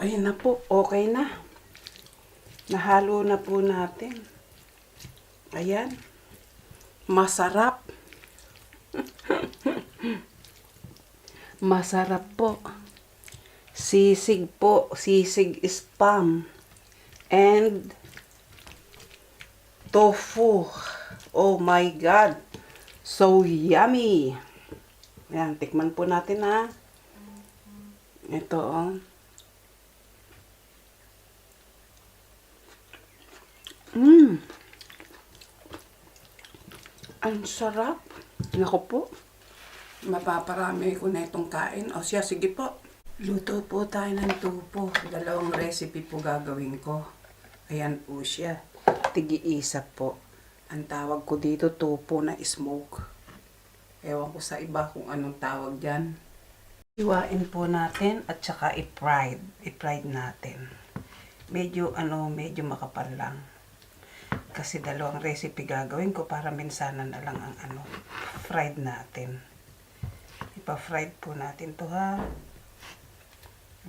Ayun na po, okay na. Nahalo na po natin. Ayan. Masarap. Masarap po. Sisig po. Sisig spam. And tofu. Oh my God. So yummy. Ayan, tikman po natin ha. Ito oh. Ang sarap. Naku po. Mapaparami ko na itong kain. O siya, sige po. Luto po tayo ng tupo. Dalawang recipe po gagawin ko. Ayan po siya. Tigi-isa po. Ang tawag ko dito, tupo na smoke. Ewan ko sa iba kung anong tawag dyan. Iwain po natin at saka i-fried. I-fried natin. Medyo makapal lang. Kasi dalawang recipe gagawin ko para minsanan na lang ang fried natin. Ipa-fried po natin to ha.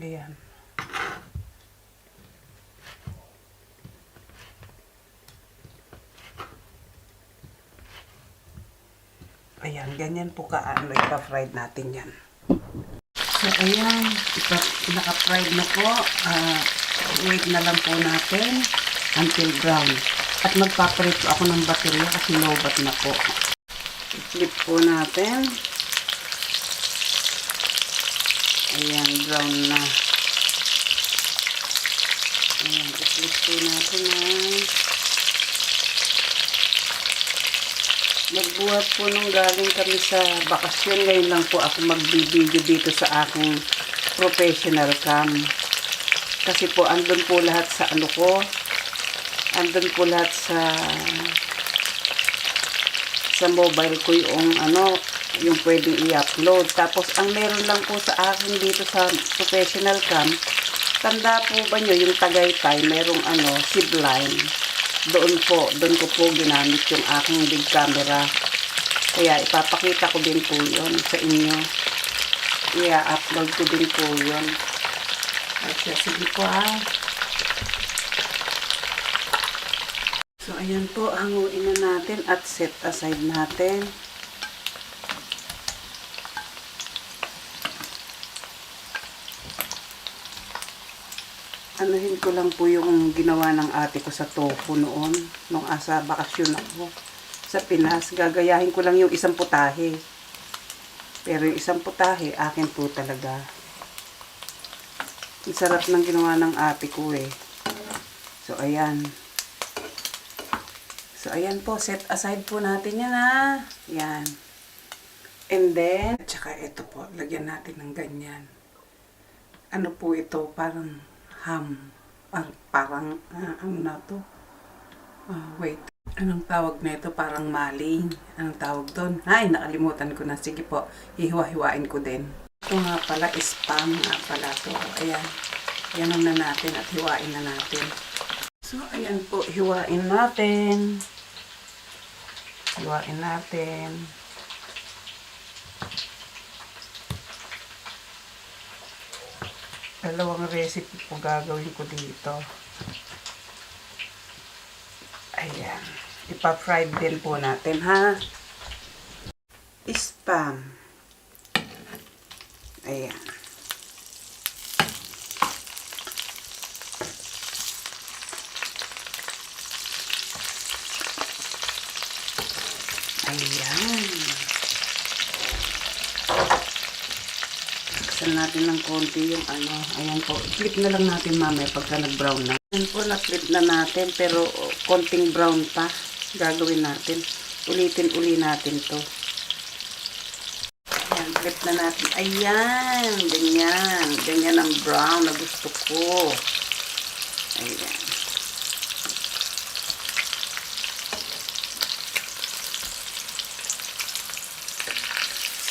Ayan. Ayan, ganyan po ipa-fried natin yan. So, ayan, pinaka-fried na po. Wait na lang po natin until brown. At magpapalit ako ng baterya kasi lobat na po. I-flip po natin. Ayan, brown na. Ayan, i-flip po natin ha. Nagbuhat po nung galing kami sa bakasyon. Ngayon lang po ako magbibideo dito sa aking professional cam. Kasi po andun po lahat sa ko. Andun po lahat sa mobile ko yung pwedeng i-upload. Tapos ang meron lang po sa akin dito sa professional cam, tanda po ba nyo yung Tagaytay, merong zipline. Doon ko po ginamit yung aking big camera. Kaya ipapakita ko din po yun sa inyo. I-upload ko din po yun. At sige po ha. So, ayan po, hanguin na natin at set aside natin. Anuhin ko lang po yung ginawa ng ate ko sa tofu noon, nung asa bakasyon ako sa Pinas. Gagayahin ko lang yung isang putahe. Pero yung isang putahe, akin po talaga. Ang sarap ng ginawa ng ate ko eh. So, ayan. So, ayan po. Set aside po natin yan ha. Yan. And then, at saka ito po. Lagyan natin ng ganyan. Ano po ito? Parang ham. Parang, ano na to? Wait. Anong tawag na ito? Parang maling. Anong tawag doon? Ay, nakalimutan ko na. Sige po. Hiwa-hiwain ko din. Ito nga pala, spam nga pala to. Ayan. Yanon na natin at hiwain na natin. So, ayan po, hiwain natin. Hiwain natin. Dalawang recipe po gagawin ko dito. Ayan. Ipa-fried din po natin, ha? Spam. Ayan. Ayan. Saksan natin ng konti yung Ayan po. Flip na lang natin mamaya pagka nag-brown na. Ayan po, na-flip na natin pero konting brown pa. Gagawin natin. Ulitin-uli natin to. Ayan, flip na natin. Ayan. Ganyan. Ganyan ang brown na gusto ko. Ayan.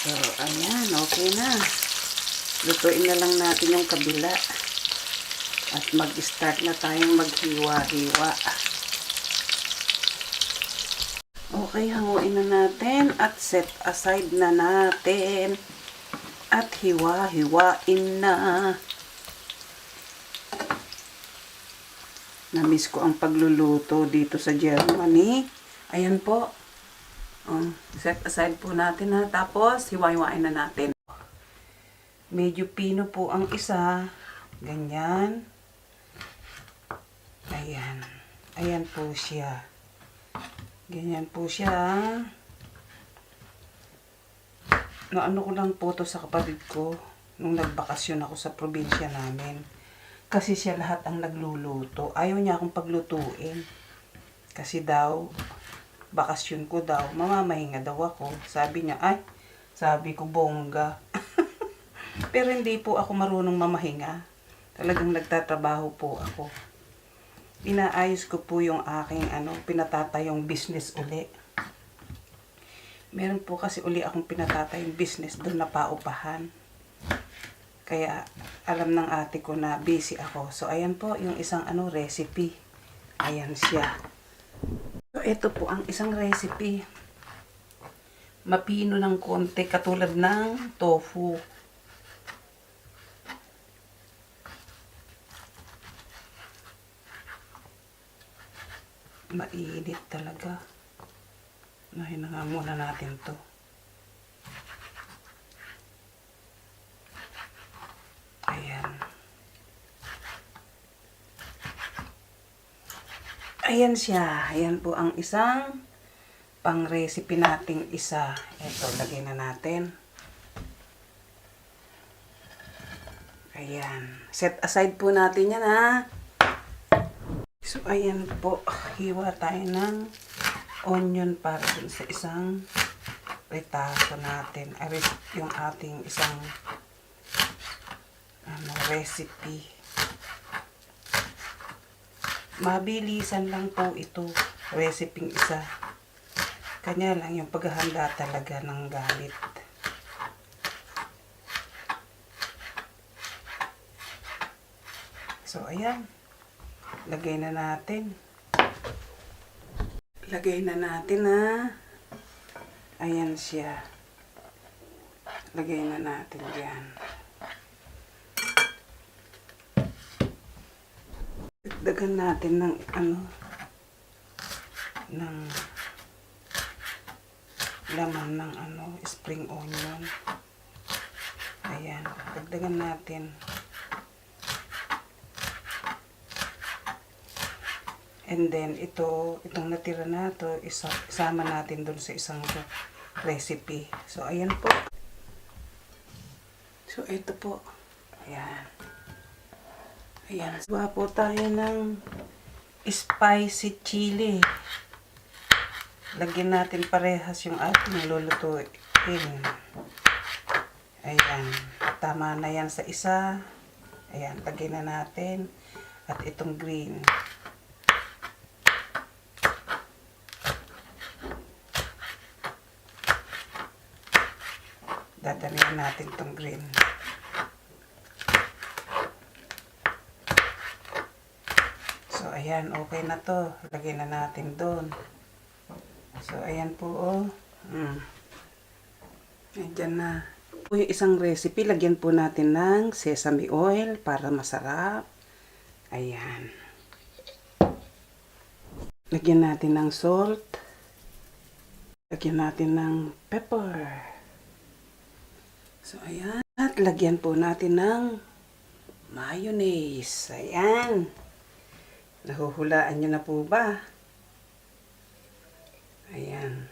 So, ayan, okay na. Lutuin na lang natin yung kabila. At mag-start na tayong maghiwa-hiwa. Okay, hanguin na natin at set aside na natin. At hiwa-hiwain na. Na-miss ko ang pagluluto dito sa Germany. Ayan po. Set aside po natin ha. Tapos, hiwa-hiwain na natin. Medyo pino po ang isa. Ganyan. Ayan. Ayan po siya. Ganyan po siya. Naano ko lang po to sa kapatid ko nung nagbakasyon ako sa probinsya namin. Kasi siya lahat ang nagluluto. Ayaw niya akong paglutuin. Kasi daw, bakasyon ko daw, mamamahinga daw ako. Sabi niya, sabi ko bongga. Pero hindi po ako marunong mamahinga. Talagang nagtatrabaho po ako. Inaayos ko po yung aking pinatatayong business uli. Meron po kasi uli akong pinatatayong business doon na paupahan. Kaya alam ng ate ko na busy ako. So ayan po yung isang recipe. Ayan siya. So ito po ang isang recipe. Mapino ng konti katulad ng tofu. Mainit talaga. Unahin na nga muna natin to. Ayan. Ayan siya. Ayan po ang isang pang-recipe nating isa. Ito, lagay na natin. Ayan. Set aside po natin yan ha. So, ayan po. Hiwa tayo ng onion para dun sa isang retaso natin. Yung ating isang recipe. Mabilisan lang po ito. Recipe isa. Kanya lang yung paghahanda talaga ng galit. So, ayan. Lagay na natin. Lagay na natin ha. Ayan siya. Lagay na natin dyan. Dagdagan natin ng ng laman ng spring onion. Ayan. Dagdagan natin. And then, itong natira na to, isama natin dun sa isang recipe. So, ayan po. So, ito po. Ayan. Ayan. Gawa po tayo ng spicy chili. Lagyan natin parehas yung ating lulutuin. Ayan. Tama na yan sa isa. Ayan. Lagyan na natin. At itong green. Dadamihan natin itong green. So, ayan. Okay na to. Lagyan na natin doon. So, ayan po, oh. Ayan na. Po yung isang recipe. Lagyan po natin ng sesame oil para masarap. Ayan. Lagyan natin ng salt. Lagyan natin ng pepper. So, ayan. At lagyan po natin ng mayonnaise. Ayan. Nahuhulaan nyo na po ba? Ayan.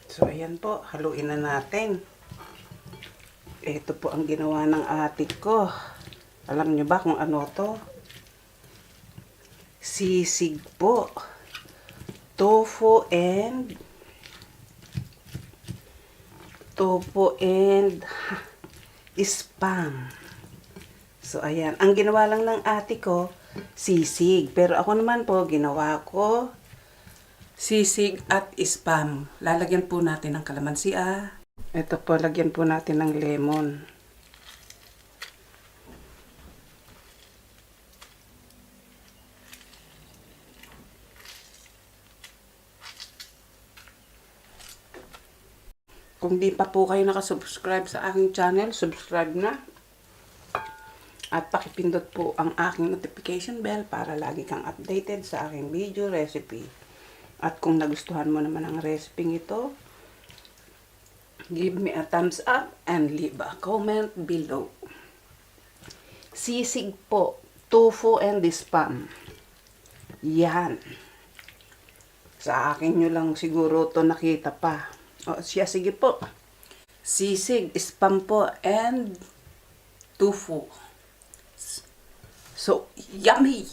So, ayan po. Haluin na natin. Ito po ang ginawa ng ate ko. Alam nyo ba kung ano to? Sisig po. Tofu and spam. So, ayan. Ang ginawa lang ng ate ko, sisig. Pero ako naman po, ginawa ko sisig at spam. Lalagyan po natin ng kalamansi. Ito po, lagyan po natin ng lemon. Kung di pa po kayo nakasubscribe sa aking channel, subscribe na. At pakipindot po ang aking notification bell para lagi kang updated sa aking video recipe. At kung nagustuhan mo naman ang recipe ito, give me a thumbs up and leave a comment below. Sisig po, tofu and spam. Yan. Sa akin nyo lang siguro to nakita pa. O siya, sige po. Sisig, spam po, and tofu. So, yummy!